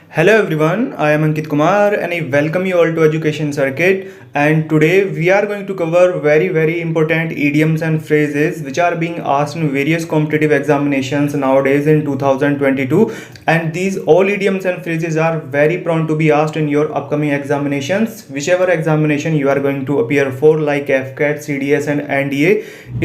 Hello everyone, I am Ankit Kumar and I welcome you all to Education Circuit, and today we are going to cover very important idioms and phrases which are being asked in various competitive examinations nowadays in 2022, and these all idioms and phrases are very prone to be asked in your upcoming examinations, whichever examination you are going to appear for, like FCAT, CDS and NDA।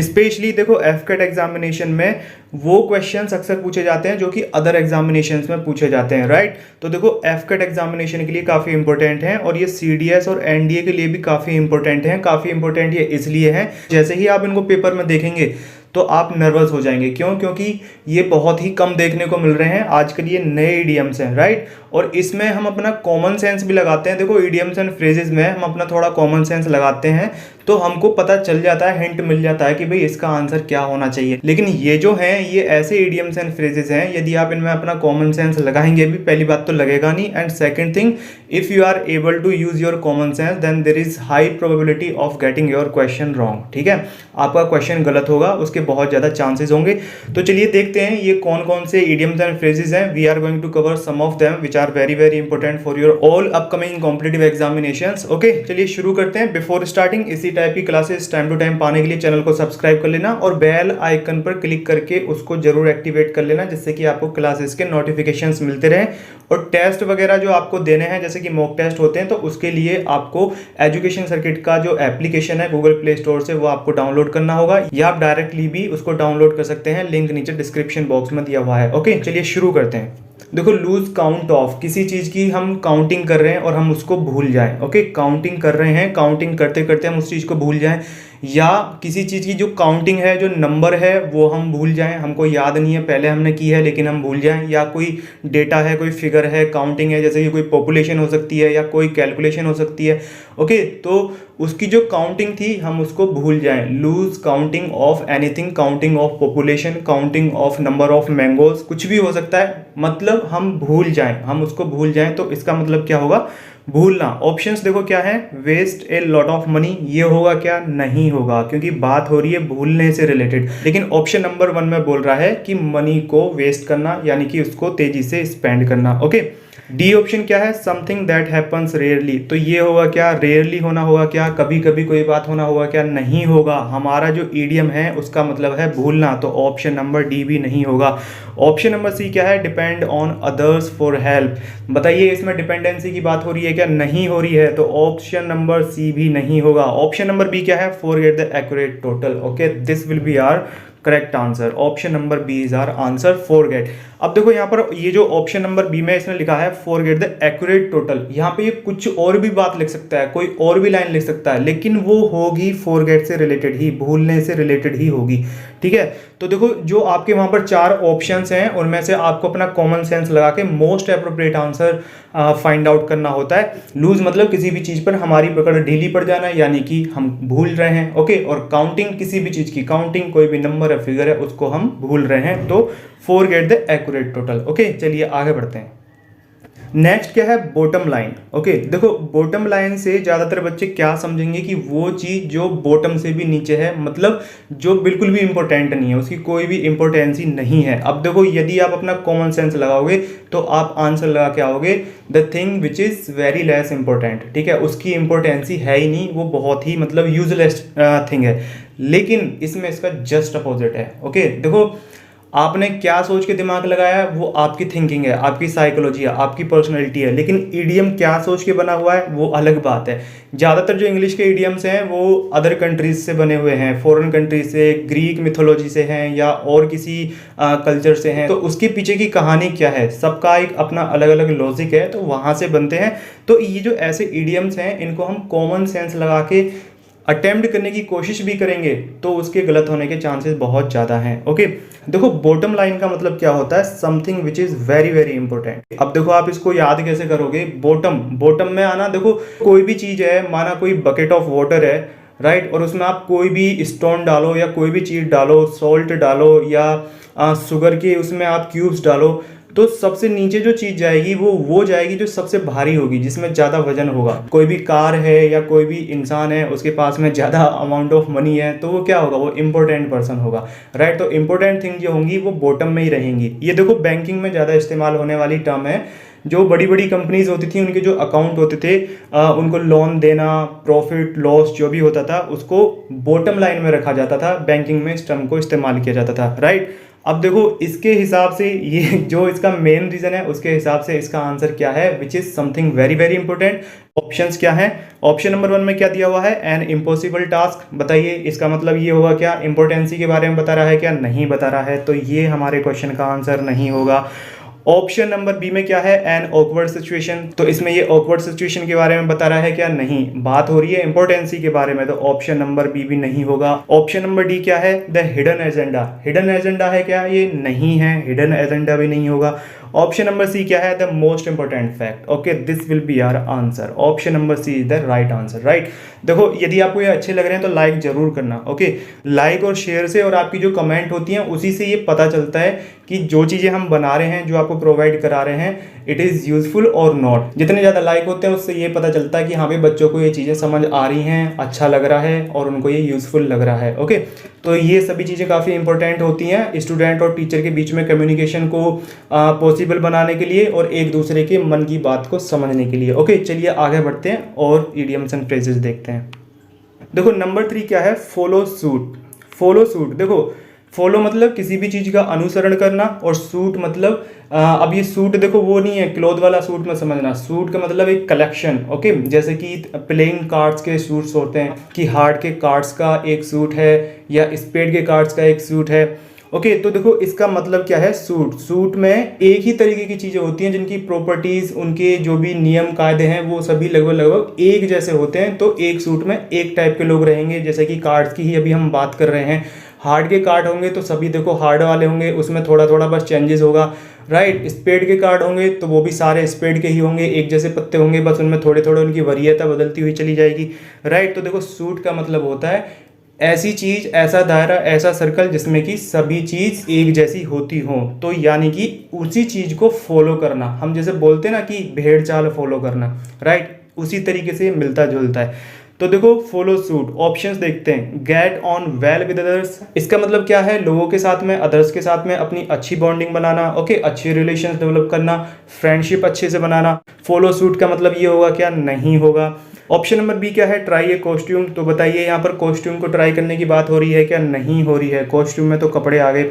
Specially देखो FCAT examination में वो questions अक्सर पूछे जाते हैं जो कि other examinations में पूछे जाते हैं, राइट। तो देखो FCAT एग्जामिनेशन के लिए काफ़ी इंपॉर्टेंट है और ये CDS और NDA के लिए भी काफ़ी इंपॉर्टेंट है। काफ़ी इंपॉर्टेंट ये इसलिए है, जैसे ही आप इनको पेपर में देखेंगे तो आप नर्वस हो जाएंगे। क्यों? क्योंकि ये बहुत ही कम देखने को मिल रहे हैं आजकल, ये नए इडियम्स हैं, राइट। और इसमें हम अपना कॉमन सेंस भी लगाते हैं। देखो इडियम्स एंड फ्रेजेस में हम अपना थोड़ा कॉमन सेंस लगाते हैं तो हमको पता चल जाता है, हिंट मिल जाता है कि भाई इसका आंसर क्या होना चाहिए। लेकिन ये जो हैं ये ऐसे इडियम्स एंड फ्रेजेस हैं, यदि आप इनमें अपना कॉमन सेंस लगाएंगे भी, पहली बात तो लगेगा नहीं, and second thing, if you are able to use your common sense then there is high probability of getting your question wrong. ठीक है, आपका क्वेश्चन गलत होगा, उसके बहुत ज़्यादा चांसेस होंगे। तो चलिए देखते हैं ये कौन कौन से इडियम्स एंड फ्रेजेस हैं। We are going to cover some of them which are very important for your all upcoming competitive examinations. Okay, चलिए शुरू करते हैं। बिफोर स्टार्टिंग इसी टाइप की क्लासेस टाइम टू टाइम पाने के लिए चैनल को सब्सक्राइब कर लेना और बेल आइकन पर क्लिक करके उसको जरूर एक्टिवेट कर लेना, जिससे कि आपको क्लासेस के नोटिफिकेशंस मिलते रहें। और टेस्ट वगैरह जो आपको देने हैं, जैसे कि मॉक टेस्ट होते हैं, तो उसके लिए आपको एजुकेशन सर्किट का जो एप्लीकेशन है गूगल प्ले स्टोर से, वो आपको डाउनलोड करना होगा, या आप डायरेक्टली भी उसको डाउनलोड कर सकते हैं। लिंक नीचे डिस्क्रिप्शन बॉक्स में दिया हुआ है। ओके, चलिए शुरू करते हैं। देखो, लूज काउंट ऑफ, किसी चीज़ की हम काउंटिंग कर रहे हैं और हम उसको भूल जाएं। ओके, काउंटिंग कर रहे हैं, काउंटिंग करते करते हम उस चीज़ को भूल जाएं, या किसी चीज़ की जो काउंटिंग है, जो नंबर है, वो हम भूल जाएं, हमको याद नहीं है, पहले हमने की है लेकिन हम भूल जाएं, या कोई डेटा है, कोई फिगर है, काउंटिंग है, जैसे कि कोई पॉपुलेशन हो सकती है या कोई कैलकुलेशन हो सकती है। ओके, तो उसकी जो काउंटिंग थी हम उसको भूल जाएं। Lose counting of anything, counting of population, counting of number of mangoes, कुछ भी हो सकता है, मतलब हम भूल जाएं, हम उसको भूल जाएं। तो इसका मतलब क्या होगा? भूलना। ऑप्शंस देखो क्या है, waste a lot of money, ये होगा क्या? नहीं होगा, क्योंकि बात हो रही है भूलने से रिलेटेड। लेकिन ऑप्शन नंबर 1 में बोल रहा है कि मनी को वेस्ट करना, यानी कि उसको तेजी से स्पेंड करना। ओके, डी ऑप्शन क्या है, समथिंग दैट हैपन्स रेयरली, तो ये होगा क्या? रेयरली होना होगा क्या? कभी कभी कोई बात होना होगा क्या? नहीं होगा। हमारा जो ईडियम है उसका मतलब है भूलना, तो ऑप्शन नंबर डी भी नहीं होगा। ऑप्शन नंबर सी क्या है, depend on others for help, बताइए इसमें डिपेंडेंसी की बात हो रही है क्या? नहीं हो रही है, तो ऑप्शन नंबर सी भी नहीं होगा। ऑप्शन नंबर बी क्या है, forget the accurate total. Okay, this will be our correct answer. Option number B is our answer, forget. अब देखो यहाँ पर ये जो ऑप्शन नंबर बी में इसने लिखा है फॉरगेट द एक्यूरेट टोटल, यहाँ पे ये कुछ और भी बात लिख सकता है, कोई और भी लाइन लिख सकता है, लेकिन वो होगी फॉरगेट से रिलेटेड ही, भूलने से रिलेटेड ही होगी। ठीक है, तो देखो जो आपके वहाँ पर 4 ऑप्शंस हैं उनमें से आपको अपना कॉमन सेंस लगा के most appropriate answer find out करना होता है। लूज मतलब किसी भी चीज़ पर हमारी पकड़ ढीली पड़ जाना, यानी कि हम भूल रहे हैं। ओके, और काउंटिंग, किसी भी चीज़ की काउंटिंग, कोई भी नंबर या फिगर है उसको हम भूल रहे हैं, तो forget the accurate total. Okay, चलिए आगे बढ़ते हैं। नेक्स्ट क्या है, बॉटम लाइन। ओके, देखो बॉटम लाइन से ज़्यादातर बच्चे क्या समझेंगे कि वो चीज़ जो बॉटम से भी नीचे है, मतलब जो बिल्कुल भी इंपॉर्टेंट नहीं है, उसकी कोई भी इंपॉर्टेंसी नहीं है। अब देखो यदि आप अपना कॉमन सेंस लगाओगे तो आप आंसर लगा के आओगे the thing which is very less important. ठीक है, उसकी इंपॉर्टेंसी है ही नहीं, वो बहुत ही मतलब यूजलेस थिंग है। लेकिन इसमें इसका जस्ट अपोजिट है। ओके, देखो आपने क्या सोच के दिमाग लगाया है वो आपकी थिंकिंग है, आपकी साइकोलॉजी है, आपकी पर्सनैलिटी है, लेकिन ईडियम क्या सोच के बना हुआ है वो अलग बात है। ज़्यादातर जो इंग्लिश के ईडियम्स हैं वो अदर कंट्रीज से बने हुए हैं, फॉरेन कंट्रीज से, ग्रीक मिथोलॉजी से हैं, या और किसी कल्चर से हैं। तो उसके पीछे की कहानी क्या है, सबका एक अपना अलग अलग लॉजिक है, तो वहाँ से बनते हैं। तो ये जो ऐसे ईडियम्स हैं इनको हम कॉमन सेंस लगा के अटेम्प्ट करने की कोशिश भी करेंगे तो उसके गलत होने के चांसेस बहुत ज़्यादा हैं। ओके, देखो बॉटम लाइन का मतलब क्या होता है, something which is very important. अब देखो आप इसको याद कैसे करोगे, बॉटम में आना, देखो कोई भी चीज़ है, माना कोई बकेट ऑफ वाटर है, राइट, और उसमें आप कोई भी स्टोन डालो या कोई भी चीज़ डालो, सॉल्ट डालो या शुगर के उसमें आप क्यूब्स डालो, तो सबसे नीचे जो चीज़ जाएगी वो जाएगी जो सबसे भारी होगी, जिसमें ज़्यादा वजन होगा। कोई भी कार है या कोई भी इंसान है, उसके पास में ज़्यादा अमाउंट ऑफ मनी है, तो वो क्या होगा, वो इंपॉर्टेंट पर्सन होगा, राइट। तो इंपॉर्टेंट थिंग जो होंगी वो बॉटम में ही रहेंगी। ये देखो बैंकिंग में ज़्यादा इस्तेमाल होने वाली टर्म है, जो बड़ी बड़ी कंपनीज होती थी उनके जो अकाउंट होते थे, उनको लोन देना, प्रॉफिट लॉस जो भी होता था उसको बॉटम लाइन में रखा जाता था, बैंकिंग में इस टर्म को इस्तेमाल किया जाता था, राइट। अब देखो इसके हिसाब से ये जो इसका मेन रीजन है उसके हिसाब से इसका आंसर क्या है, which is something very very important. Options क्या है, ऑप्शन नंबर 1 में क्या दिया हुआ है, एन इम्पॉसिबल टास्क। बताइए इसका मतलब ये होगा क्या, इंपॉर्टेंसी के बारे में बता रहा है क्या, नहीं बता रहा है, तो ये हमारे क्वेश्चन का आंसर नहीं होगा। ऑप्शन नंबर बी में क्या है, एन ऑकवर्ड सिचुएशन, तो इसमें ये ऑकवर्ड सिचुएशन के बारे में बता रहा है क्या, नहीं, बात हो रही है इंपॉर्टेंसी के बारे में, तो ऑप्शन नंबर बी भी नहीं होगा। ऑप्शन नंबर डी क्या है, the hidden agenda, hidden agenda है क्या, ये नहीं है, हिडन एजेंडा भी नहीं होगा। ऑप्शन नंबर सी क्या है, the most important fact. Okay, this will be our answer, option number C is the right answer, right. देखो यदि आपको ये अच्छे लग रहे हैं तो लाइक जरूर करना, ओके। लाइक और शेयर से और आपकी जो कमेंट होती हैं उसी से ये पता चलता है कि जो चीज़ें हम बना रहे हैं, जो आपको प्रोवाइड करा रहे हैं, इट इज़ यूजफुल और नॉट। जितने ज़्यादा लाइक होते हैं उससे ये पता चलता है कि हाँ भाई बच्चों को ये चीज़ें समझ आ रही हैं, अच्छा लग रहा है और उनको ये यूजफुल लग रहा है, ओके। तो ये सभी चीज़ें काफ़ी इंपॉर्टेंट होती हैं स्टूडेंट और टीचर के बीच में कम्युनिकेशन को पॉसिबल बनाने के लिए और एक दूसरे के मन की बात को समझने के लिए, ओके। चलिए आगे बढ़ते हैं और इडियम्स एंड फ्रेजेस देखते हैं। देखो नंबर 3 क्या है, फॉलो सूट। फॉलो सूट, देखो फॉलो मतलब किसी भी चीज़ का अनुसरण करना और सूट मतलब अब ये सूट देखो वो नहीं है क्लॉथ वाला सूट में समझना, सूट का मतलब एक कलेक्शन, ओके। जैसे कि प्लेइंग कार्ड्स के सूट्स होते हैं कि हार्ट के कार्ड्स का एक सूट है या स्पेड के कार्ड्स का एक सूट है, ओके। तो देखो इसका मतलब क्या है, सूट, सूट में एक ही तरीके की चीज़ें होती हैं जिनकी प्रॉपर्टीज़, उनके जो भी नियम कायदे हैं वो सभी लगभग लगभग एक जैसे होते हैं। तो एक सूट में एक टाइप के लोग रहेंगे, जैसे कि कार्ड्स की ही अभी हम बात कर रहे हैं। हार्ड के कार्ड होंगे तो सभी देखो हार्ड वाले होंगे, उसमें थोड़ा थोड़ा बस चेंजेस होगा, राइट। स्पेड के कार्ड होंगे तो वो भी सारे स्पेड के ही होंगे, एक जैसे पत्ते होंगे, बस उनमें थोड़े थोड़े उनकी वरीयता बदलती हुई चली जाएगी, राइट। तो देखो सूट का मतलब होता है ऐसी चीज, ऐसा दायरा, ऐसा सर्कल जिसमें कि सभी चीज एक जैसी होती हो, तो यानी कि उसी चीज को फॉलो करना, हम जैसे बोलते हैं ना कि भेड़ चाल फॉलो करना, राइट, उसी तरीके से मिलता जुलता है। तो देखो फॉलो सूट, ऑप्शंस देखते हैं। Get on well with others, इसका मतलब क्या है, लोगों के साथ में, अदर्स के साथ में अपनी अच्छी बॉन्डिंग बनाना, ओके, अच्छे रिलेशंस डेवलप करना, फ्रेंडशिप अच्छे से बनाना। फॉलो सूट का मतलब ये होगा क्या, नहीं होगा। ऑप्शन नंबर बी क्या है, ट्राई ए कॉस्ट्यूम, तो बताइए यहाँ पर कॉस्ट्यूम को ट्राई करने की बात हो रही है क्या, नहीं हो रही है, कॉस्ट्यूम में तो कपड़े आ गए,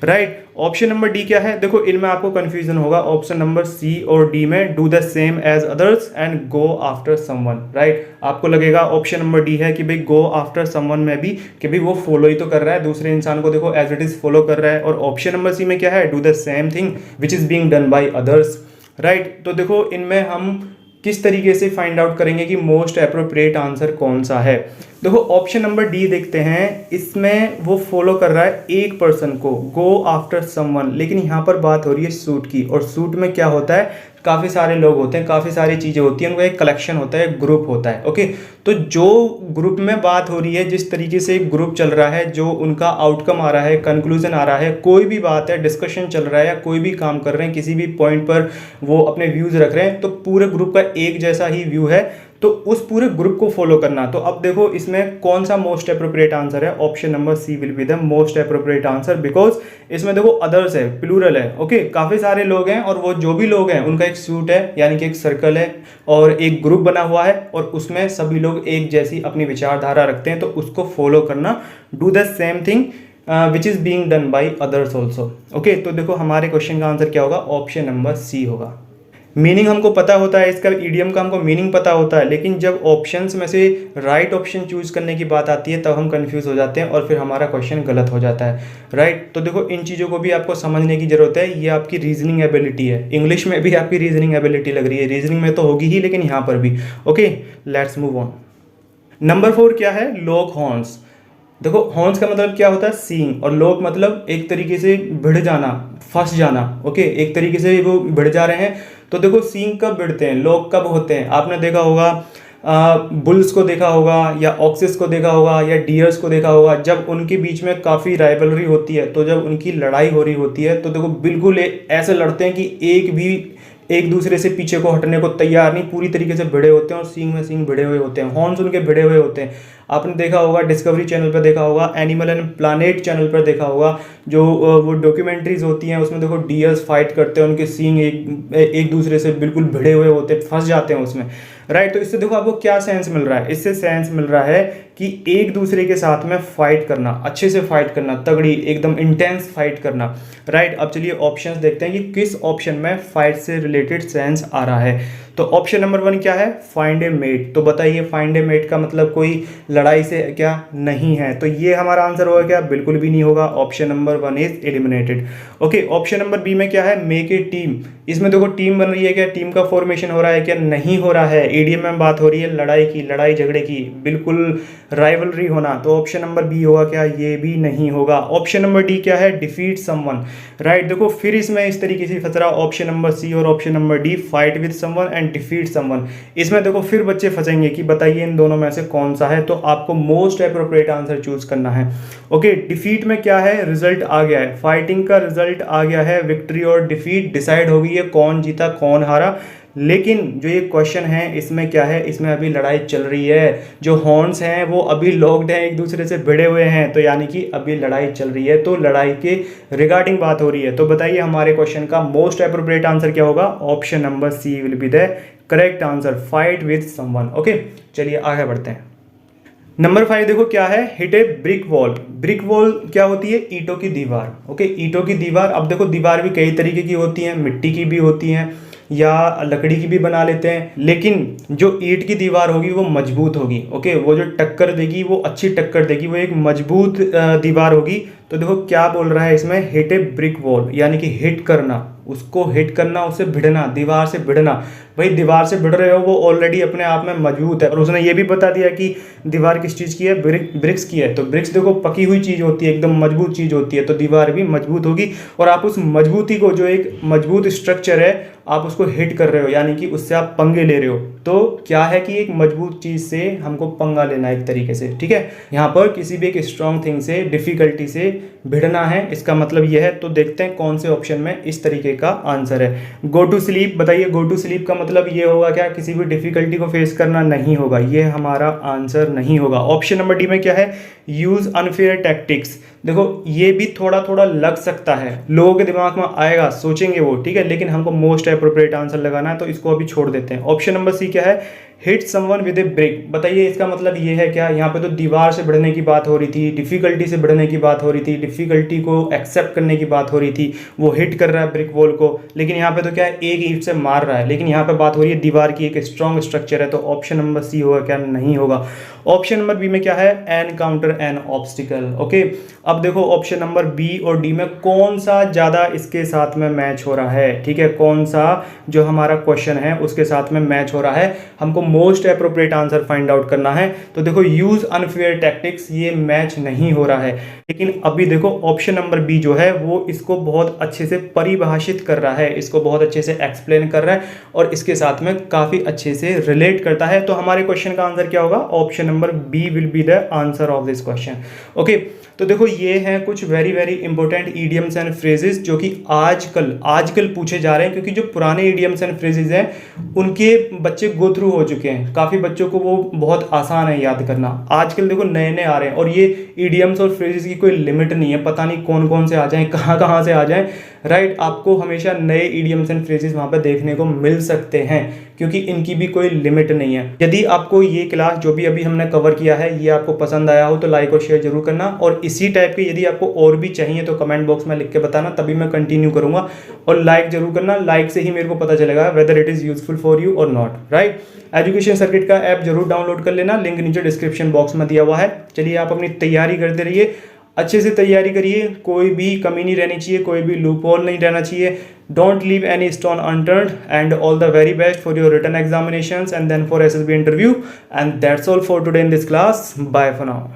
राइट। ऑप्शन नंबर डी क्या है, देखो इनमें आपको कंफ्यूजन होगा, ऑप्शन नंबर सी और डी में, do the same as others and go after someone, right. आपको लगेगा ऑप्शन नंबर डी है कि भाई गो आफ्टर समवन में भी कि भाई वो फॉलो ही तो कर रहा है दूसरे इंसान को, देखो एज इट इज फॉलो कर रहा है। और ऑप्शन नंबर सी में क्या है, do the same thing which is being done by others, right. तो देखो इनमें हम किस तरीके से फाइंड आउट करेंगे कि मोस्ट अप्रोप्रिएट आंसर कौन सा है। देखो ऑप्शन नंबर डी देखते हैं, इसमें वो फॉलो कर रहा है एक पर्सन को, गो आफ्टर समवन, लेकिन यहाँ पर बात हो रही है सूट की, और सूट में क्या होता है, काफ़ी सारे लोग होते हैं, काफ़ी सारी चीज़ें होती हैं, उनका एक कलेक्शन होता है, एक ग्रुप होता है, ओके। तो जो ग्रुप में बात हो रही है, जिस तरीके से एक ग्रुप चल रहा है, जो उनका आउटकम आ रहा है, कंक्लूजन आ रहा है, कोई भी बात है, डिस्कशन चल रहा है या कोई भी काम कर रहे हैं, किसी भी पॉइंट पर वो अपने व्यूज़ रख रहे हैं, तो पूरे ग्रुप का एक जैसा ही व्यू है, तो उस पूरे ग्रुप को फॉलो करना। तो अब देखो इसमें कौन सा मोस्ट अप्रोप्रिएट आंसर है, option number C will be the most appropriate answer, because इसमें देखो अदर्स है, प्लूरल है, ओके, काफ़ी सारे लोग हैं और वो जो भी लोग हैं उनका एक सूट है, यानी कि एक सर्कल है और एक ग्रुप बना हुआ है और उसमें सभी लोग एक जैसी अपनी विचारधारा रखते हैं, तो उसको फॉलो करना, do the same thing which is being done by others also, okay. तो देखो हमारे क्वेश्चन का आंसर क्या होगा, ऑप्शन नंबर सी होगा। मीनिंग हमको पता होता है, इसका ईडियम का हमको मीनिंग पता होता है, लेकिन जब ऑप्शंस में से राइट ऑप्शन चूज करने की बात आती है तब हम कंफ्यूज हो जाते हैं और फिर हमारा क्वेश्चन गलत हो जाता है, राइट। तो देखो इन चीज़ों को भी आपको समझने की जरूरत है, ये आपकी रीजनिंग एबिलिटी है, इंग्लिश में भी आपकी रीजनिंग एबिलिटी लग रही है, रीजनिंग में तो होगी ही लेकिन यहाँ पर भी, okay. Let's move on. Number 4 क्या है, लॉक हॉर्न्स। देखो हॉर्न्स का मतलब क्या होता है, सींग, और लॉक मतलब एक तरीके से भिड़ जाना, फंस जाना, ओके, एक तरीके से वो भिड़ जा रहे हैं। तो देखो सींग कब भिड़ते हैं, लॉक कब होते हैं, आपने देखा होगा बुल्स को देखा होगा या ऑक्सिस को देखा होगा या डियर्स को देखा होगा, जब उनके बीच में काफ़ी राइवलरी होती है, तो जब उनकी लड़ाई हो रही होती है तो देखो बिल्कुल ऐसे लड़ते हैं कि एक भी एक दूसरे से पीछे को हटने को तैयार नहीं, पूरी तरीके से भिड़े होते हैं और सींग में सींग भिड़े हुए होते हैं, हॉर्न्स उनके भिड़े हुए होते हैं। आपने देखा होगा, डिस्कवरी चैनल पर देखा होगा, एनिमल एंड प्लानेट चैनल पर देखा होगा, जो वो डॉक्यूमेंट्रीज होती हैं उसमें देखो डियर्स फाइट करते हैं, उनके सींग एक दूसरे से बिल्कुल भिड़े हुए होते, फंस जाते हैं उसमें, राइट। तो इससे देखो आपको क्या सेंस मिल रहा है, इससे सेंस मिल रहा है कि एक दूसरे के साथ में फाइट करना, अच्छे से फाइट करना, तगड़ी एकदम इंटेंस फाइट करना, राइट। अब चलिए ऑप्शंस देखते हैं कि किस ऑप्शन में फाइट से रिलेटेड सेंस आ रहा है। तो ऑप्शन नंबर 1 क्या है, फाइंड ए मेट। तो बताइए फाइंड ए मेट का मतलब कोई लड़ाई से क्या नहीं है, तो ये हमारा आंसर होगा क्या, बिल्कुल भी नहीं होगा। Option number 1 is eliminated. Okay, option number B में क्या है, मेक ए टीम। इसमें देखो टीम बन रही है क्या, टीम का फॉर्मेशन हो रहा है क्या, नहीं हो रहा है। ईडीएम में बात हो रही है लड़ाई की, लड़ाई झगड़े की, बिल्कुल राइवलरी होना, तो ऑप्शन नंबर बी होगा क्या, ये भी नहीं होगा। ऑप्शन नंबर डी क्या है, डिफीट समवन, राइट। देखो फिर इसमें इस तरीके से फंस रहा, ऑप्शन नंबर सी और option number D, fight with someone and defeat someone. इसमें देखो फिर बच्चे फंसेंगे कि बताइए इन दोनों में से कौन सा है, तो आपको मोस्ट एप्रोप्रिएट आंसर चूज करना है। ओके, डिफीट में क्या है, रिजल्ट आ गया है, फाइटिंग का रिजल्ट आ गया है, विक्ट्री और डिफीट डिसाइड हो गई है, कौन जीता कौन हारा। लेकिन जो ये क्वेश्चन है इसमें क्या है, इसमें अभी लड़ाई चल रही है, जो हॉर्न्स हैं वो अभी लॉक्ड हैं, एक दूसरे से भिड़े हुए हैं, तो यानी कि अभी लड़ाई चल रही है, तो लड़ाई के रिगार्डिंग बात हो रही है। तो बताइए हमारे क्वेश्चन का मोस्ट एप्रोप्रिएट आंसर क्या होगा, option number C will be the correct answer, fight with someone. Okay, चलिए आगे बढ़ते हैं। नंबर 5 देखो क्या है, hit a brick wall. Brick wall क्या होती है, ईंटों की दीवार। ओके, ईंटों की दीवार। अब देखो दीवार भी कई तरीके की होती हैं, मिट्टी की भी होती हैं या लकड़ी की भी बना लेते हैं, लेकिन जो ईंट की दीवार होगी वो मजबूत होगी। ओके, वो जो टक्कर देगी वो अच्छी टक्कर देगी, वो एक मजबूत दीवार होगी। तो देखो क्या बोल रहा है इसमें, हिट ए ब्रिक वॉल, यानी कि हिट करना, उसको हिट करना, उससे भिड़ना, दीवार से भिड़ना। भाई दीवार से भिड़ रहे हो, वो ऑलरेडी अपने आप में मजबूत है, और उसने ये भी बता दिया कि दीवार किस चीज़ की है, ब्रिक्स की है। तो ब्रिक्स देखो पकी हुई चीज़ होती है, एकदम मजबूत चीज़ होती है, तो दीवार भी मजबूत होगी। और आप उस मजबूती को, जो एक मजबूत स्ट्रक्चर है, आप उसको हिट कर रहे हो, यानी कि उससे आप पंगे ले रहे हो। तो क्या है कि एक मजबूत चीज़ से हमको पंगा लेना है एक तरीके से, ठीक है। यहाँ पर किसी भी एक स्ट्रॉन्ग थिंग से, डिफिकल्टी से भिड़ना है, इसका मतलब यह है। तो देखते हैं कौन से ऑप्शन में इस तरीके का आंसर है। गो टू स्लीप, बताइए गो टू स्लीप का मतलब ये होगा क्या, किसी भी डिफिकल्टी को फेस करना, नहीं होगा, ये हमारा आंसर नहीं होगा। ऑप्शन नंबर डी में क्या है, यूज अनफेयर टैक्टिक्स। देखो ये भी थोड़ा थोड़ा लग सकता है, लोगों के दिमाग में आएगा, सोचेंगे वो, ठीक है, लेकिन हमको मोस्ट एप्रोप्रिएट आंसर लगाना है, तो इसको अभी छोड़ देते हैं। ऑप्शन नंबर सी क्या है, hit someone with A brick. बताइए इसका मतलब ये है क्या, यहाँ पे तो दीवार से भिड़ने की बात हो रही थी, डिफिकल्टी से भिड़ने की बात हो रही थी, डिफिकल्टी को एक्सेप्ट करने की बात हो रही थी, वो हिट कर रहा है ब्रिक वॉल को, लेकिन यहाँ पे तो क्या है, एक ईंट से मार रहा है, लेकिन यहाँ पे बात हो रही है दीवार की, एक स्ट्रॉन्ग स्ट्रक्चर है। तो ऑप्शन नंबर सी होगा क्या, नहीं होगा। ऑप्शन नंबर बी में क्या है, एनकाउंटर एन ऑब्स्टिकल। ओके, अब देखो ऑप्शन नंबर बी और डी में कौन सा ज़्यादा इसके साथ में मैच हो रहा है, ठीक है, कौन सा जो हमारा क्वेश्चन है उसके साथ में मैच हो रहा है, हमको most appropriate answer find out करना है। तो देखो यूज अनफेयर टैक्टिक्स, ये मैच नहीं हो रहा है, लेकिन अभी देखो ऑप्शन नंबर बी जो है वो इसको बहुत अच्छे से परिभाषित कर रहा है, इसको बहुत अच्छे से एक्सप्लेन कर रहा है, और इसके साथ में काफ़ी अच्छे से रिलेट करता है। तो हमारे क्वेश्चन का आंसर क्या होगा, option number B will be the answer of this question. Okay, तो देखो ये हैं कुछ very very important idioms and phrases जो कि आजकल पूछे जा रहे हैं, क्योंकि जो पुराने ईडियम्स एंड फ्रेजेस हैं उनके बच्चे गो थ्रू हो चुके हैं, काफ़ी बच्चों को वो बहुत आसान है याद करना। आजकल देखो नए नए आ रहे हैं, और ये ईडियम्स और फ्रेजेस की कोई लिमिट नहीं है, पता नहीं कौन कौन से आ जाएं, कहाँ कहाँ से आ जाएं, राइट। आपको हमेशा नए ईडियम्स एंड फ्रेजेस वहाँ पर देखने को मिल सकते हैं, क्योंकि इनकी भी कोई लिमिट नहीं है। यदि आपको ये क्लास जो भी अभी हमने कवर किया है ये आपको पसंद आया हो तो लाइक और शेयर जरूर करना, और इसी टाइप के यदि आपको और भी चाहिए तो कमेंट बॉक्स में लिख के बताना, तभी मैं कंटिन्यू करूंगा। और लाइक जरूर करना, लाइक से ही मेरे को पता चलेगा whether it is useful for you और नॉट, राइट। एजुकेशन सर्किट का ऐप जरूर डाउनलोड कर लेना, लिंक नीचे डिस्क्रिप्शन बॉक्स में दिया हुआ है। चलिए आप अपनी तैयारी करते रहिए, अच्छे से तैयारी करिए, कोई भी कमी नहीं रहनी चाहिए, कोई भी लूप होल नहीं रहना चाहिए। Don't leave any stone unturned, and all the very best for your written examinations and then for SSB interview. And that's all for today in this class, bye for now.